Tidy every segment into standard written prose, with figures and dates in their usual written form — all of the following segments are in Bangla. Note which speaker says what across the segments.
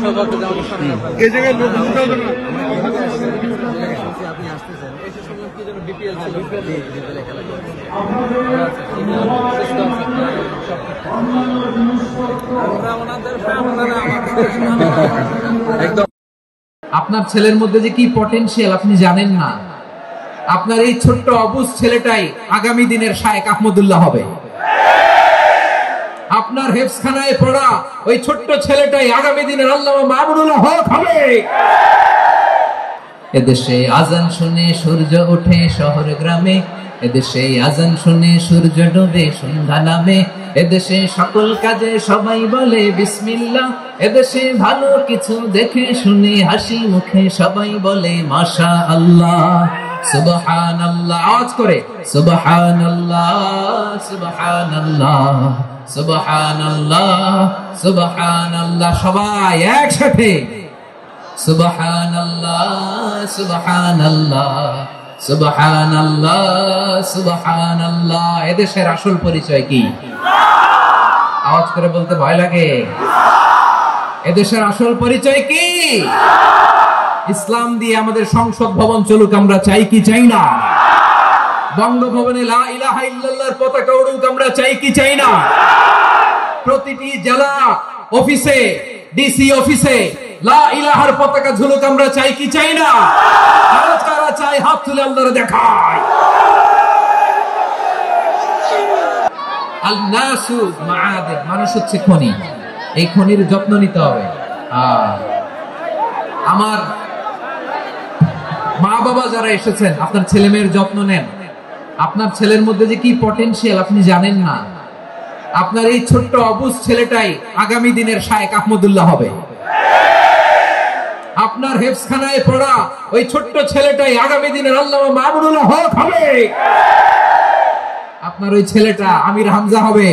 Speaker 1: এই জায়গায় লোক উঠাও না।
Speaker 2: আপনি আসতেছেন এসে শুনলাম কি যেন বিপিএল ছিল।
Speaker 3: আপনার ছেলের মধ্যে যে কি পটেনশিয়াল আপনি জানেন না। আপনার এই ছোট্ট অবুঝ ছেলেটাই আগামী দিনের শায়েখ আহমদুল্লাহ হবে। আপনার হেফজখানায় পড়া ওই ছোট্ট ছেলেটাই আগামী দিনের আল্লামা মামুনুল হক হবে। এদেশে আজান শুনে সূর্য ওঠে শহর গ্রামে, এদেশে আজান শুনে সূর্য ডোবে সন্ধ্যা নামে, এদেশে সকল কাজে সবাই বলে বিসমিল্লাহ, এদেশে ভালো কিছু দেখে শুনে হাসি মুখে সবাই বলে মাশাআল্লাহ সুবহানাল্লাহ। আওয়াজ করে সুবহানাল্লাহ সুবহানাল্লাহ সুবহানাল্লাহ সুবহানাল্লাহ। সবাই একসাথে সুবহানাল্লাহ সুবহানাল্লাহ সুবহানাল্লাহ সুবহানাল্লাহ। এদেশের আসল পরিচয় কি? আওয়াজ করে বলতে ভয় লাগে। এদেশের আসল পরিচয় কি? ইসলাম দিয়ে আমাদের সংসদ ভবন চলুক, আমরা চাই কি চাই না? বঙ্গভবনে লা ইলাহা ইল্লাল্লাহর পতাকা উড়ুক, আমরা চাই কি চাই না? প্রতিটি জেলা অফিসে ডিসি অফিসে লা ইলাহার পতাকা ঝুলুক, আমরা চাই কি চাই না? কারা চাই হাত তুলে আল্লাহরে দেখায়। আল নাসু মাআদিন, মানুষ হচ্ছে খনি, এই খনির যত্ন নিতে হবে। আমার মা বাবা যারা এসেছেন, আপনার ছেলে মেয়ের যত্ন নেন। আপনার ছেলের মধ্যে যে কি পটেনশিয়াল আপনি জানেন না। আপনার এই ছোট্ট অবুঝ ছেলেটাই আগামী দিনের শায়েখ আহমদুল্লাহ হবে। আপনার হেফজখানায় পড়া ওই ছোট্ট ছেলেটাই আগামী দিনের আল্লামা মামুনুল হক হবে। আপনার ওই ছেলেটা আমির হামজা হবে,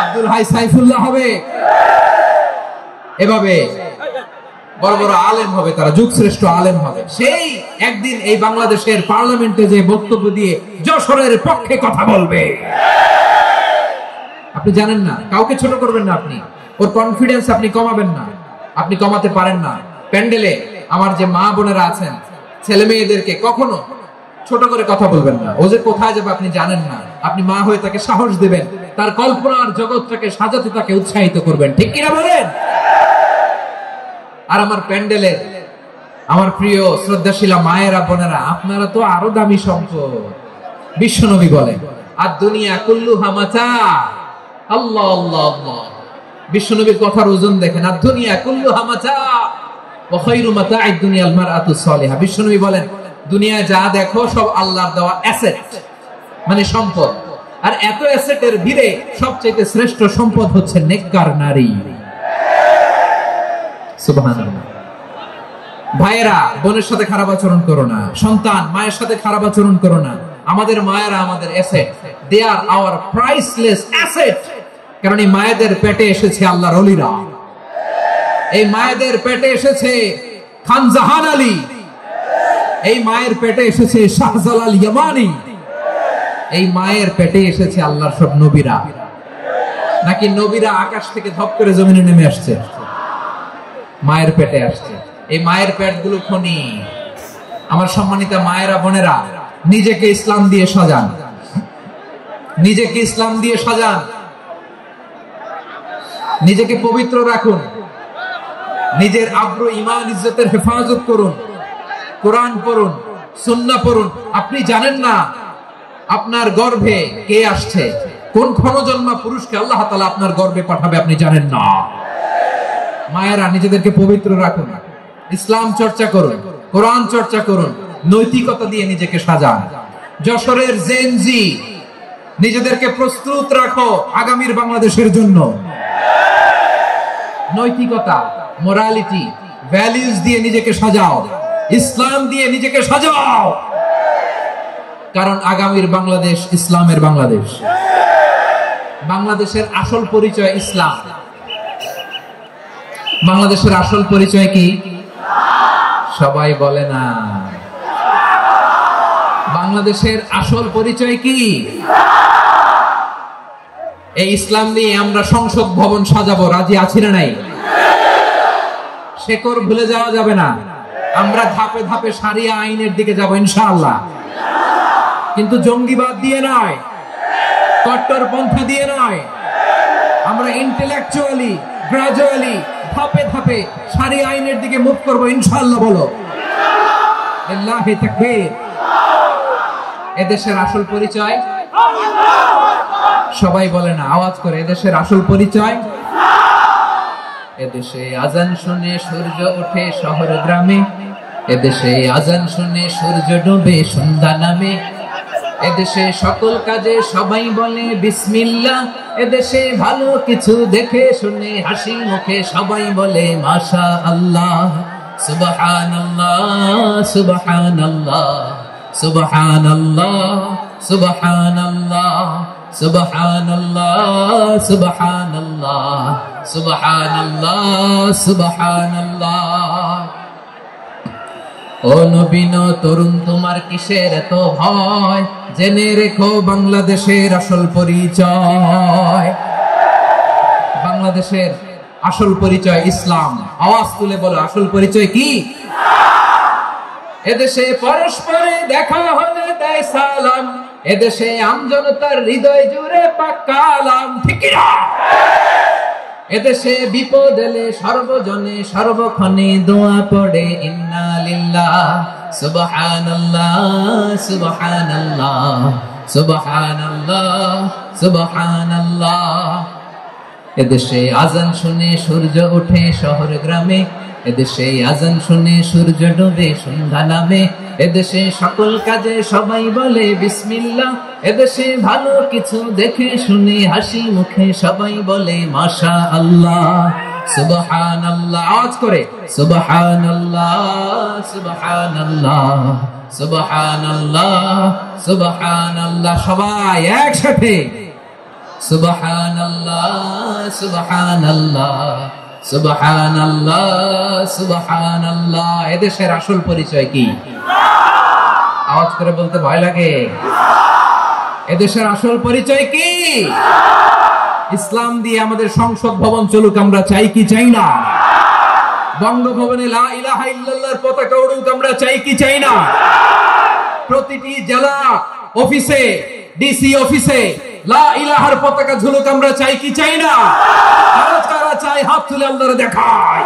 Speaker 3: আব্দুল হাই সাইফুল্লাহ হবে, এভাবে বড় বড় আলেম হবে, তারা যুগশ্রেষ্ঠ আলেম হবে। সেই একদিন এই বাংলাদেশের পার্লামেন্টে যে বক্তব্য দিয়ে যশোরের পক্ষে কথা বলবে। আপনি জানেন না, কাউকে ছোট করবেন না, আপনি ওর কনফিডেন্স আপনি কমাবেন না, আপনি কমাতে পারেন না। প্যান্ডেলে আমার যে মা বোনেরা আছেন, ছেলে মেয়েদেরকে কখনো ছোট করে কথা বলবেন না। ও যে কোথায় যাবে আপনি জানেন না, আপনি মা হয়ে তাকে সাহস দেবেন, তার কল্পনার জগৎটাকে সাজাতে তাকে উৎসাহিত করবেন, ঠিক কিনা বলেন? আর আমার প্যান্ডেলে আমার প্রিয় শ্রদ্ধাশীলা মায়েরা বোনেরা, আপনারা তো আরো দামি সম্পদ। বিশ্বনবী বলেন আর দুনিয়া কুল্লুহা মাতা। আল্লাহ আল্লাহ আল্লাহ। বিশ্বনবীর কথার ওজন দেখেন, আর দুনিয়া কুল্লুহা মাতা ওয়া খায়রু মাতা'আদ দুনিয়া আল মারআতু সালিহা। বিশ্বনবী বলেন দুনিয়ায় যা দেখো সব আল্লাহর দেওয়া অ্যাসেট, মানে সম্পদ। আর এত অ্যাসেটের ভিড়ে সবচেয়ে শ্রেষ্ঠ সম্পদ হচ্ছে নেককার নারী। সুবহানাল্লাহ। ভাইয়েরা বোনের সাথে খারাপ আচরণ করো না, সন্তান মায়ের সাথে খারাপ আচরণ করো না। আমাদের মায়েরা আমাদের asset, they are our priceless asset. কারণ এই মায়েদের পেটে এসেছে আল্লাহর ওলিরা, এই মায়েদের পেটে এসেছে খান জাহান আলী, এই মায়ের পেটে এসেছে শাহজালাল ইয়ামানি, এই মায়ের পেটে এসেছে আল্লাহর সব নবীরা। নাকি নবীরা আকাশ থেকে ধপ করে জমিনে নেমে আসছে? মায়ের পেটে আসছে। এই মায়ের পেটগুলো খনি। আমার সম্মানিত মায়েরা বোনেরা, নিজেকে ইসলাম দিয়ে সাজান, নিজেকে ইসলাম দিয়ে সাজান, নিজেকে পবিত্র রাখুন, নিজের আব্রু ইমান ইজ্জতের হেফাজত করুন, কোরআন পড়ুন, সুন্নাহ পড়ুন। আপনি জানেন না আপনার গর্ভে কে আসছে, কোন ক্ষণজন্মা পুরুষকে আল্লাহ তাআলা আপনার গর্ভে পাঠাবে, আপনি জানেন না। মায়েরা নিজেদেরকে পবিত্র রাখুন, ইসলাম চর্চা করুন, কোরআন চর্চা করুন, নৈতিকতা দিয়ে নিজেকে সাজান। যশোরের জেনজি, নিজেদেরকে প্রস্তুত রাখো আগামীর বাংলাদেশের জন্য। নৈতিকতা, মোরালিটি, ভ্যালুজ দিয়ে নিজেকে সাজাও, ইসলাম দিয়ে নিজেকে সাজাও। কারণ আগামীর বাংলাদেশ ইসলামের বাংলাদেশ। বাংলাদেশের আসল পরিচয় ইসলাম। বাংলাদেশের আসল পরিচয় কি? সবাই বলে না। বাংলাদেশের আসল পরিচয় কি? এই ইসলাম নিয়ে আমরা সংসদ ভবন সাজাবো, রাজি আছি না নাই? শেকড় ভুলে যাওয়া যাবে না। আমরা ধাপে ধাপে শারিয়া আইনের দিকে যাব ইনশাআল্লাহ, কিন্তু জঙ্গিবাদ দিয়ে নয়, কট্টরপন্থা দিয়ে নয়। আমরা ইন্টেলেকচুয়ালি গ্রাজুয়ালি ধাপে ধাপে শারিয়া আইনের দিকে মুভ করব ইনশাআল্লাহ। বলো আল্লাহু তাকবীর। এদেশের আসল পরিচয় সবাই বলে না, আওয়াজ করে, এদেশের আসল পরিচয়। এদেশে আজান শুনে সূর্য ওঠে শহর গ্রামে, এদেশে আজান শুনে সূর্য ডুবে সন্ধ্যা নামে, এদেশে সকল কাজে সবাই বলে বিসমিল্লাহ, এদেশে ভালো কিছু দেখে শুনে হাসি মুখে সবাই বলে মাশা আল্লাহ। সুবহানাল্লাহ সুবহানাল্লাহ সুবহানাল্লাহ সুবহানাল্লাহ সুবহানাল্লাহ সুবহানাল্লাহ সুবহানাল্লাহ সুবহানাল্লাহ। ও নবীন তরুণ, তোমার কিসের এত ভয়? জেনে রেখো বাংলাদেশের আসল পরিচয়। বাংলাদেশের আসল পরিচয় ইসলাম। আওয়াজ তুলে বলো, আসল পরিচয় কি? এদেশে পরস্পরে দেখা হলে দেয় সালাম, এদেশে আমজনতার হৃদয় জুড়ে পাক্কা আলাম। ঠিক কি না? এদেশে বিপদ এলে সর্বজনে সর্বক্ষণে দোয়া পড়ে ইন্না লিল্লাহ সুবহানাল্লাহ সুবহানাল্লাহ সুবহানাল্লাহ সুবহানাল্লাহ। এদেশে আজান শুনে সূর্য ওঠে শহর গ্রামে, এদেশে আজান শুনে সূর্য ডুবে সন্ধ্যা নামে, এদেশে সকল কাজে সবাই বলে বিসমিল্লাহ, এদেশে ভালো কিছু দেখে শুনে হাসি মুখে সবাই বলে মাশা আল্লাহ। সুবহানাল্লাহ, আওয়াজ করে সুবহানাল্লাহ সুবহানাল্লাহ সুবহানাল্লাহ সুবহানাল্লাহ। সবাই একসাথে সুবহানাল্লাহ সুবহানাল্লাহ সুবহানাল্লাহ সুবহানাল্লাহ। এদেশের আসল পরিচয় কি? আওয়াজ করে বলতে ভয় লাগে। এদেশের আসল পরিচয় কি? ইসলাম দিয়ে আমাদের সংসদ ভবন চলুক, আমরা চাই কি চাই না? বঙ্গভবনে লা ইলাহা ইল্লাল্লাহর পতাকা উড়ুক, আমরা চাই কি চাই না? প্রতিটি জেলা অফিসে, ডিসি অফিসে লা ইলাহার পতাকা ঝুলুক, আমরা চাই কি চাই না? কারা কারা চাই হাত তুলে আল্লাহরে দেখায়।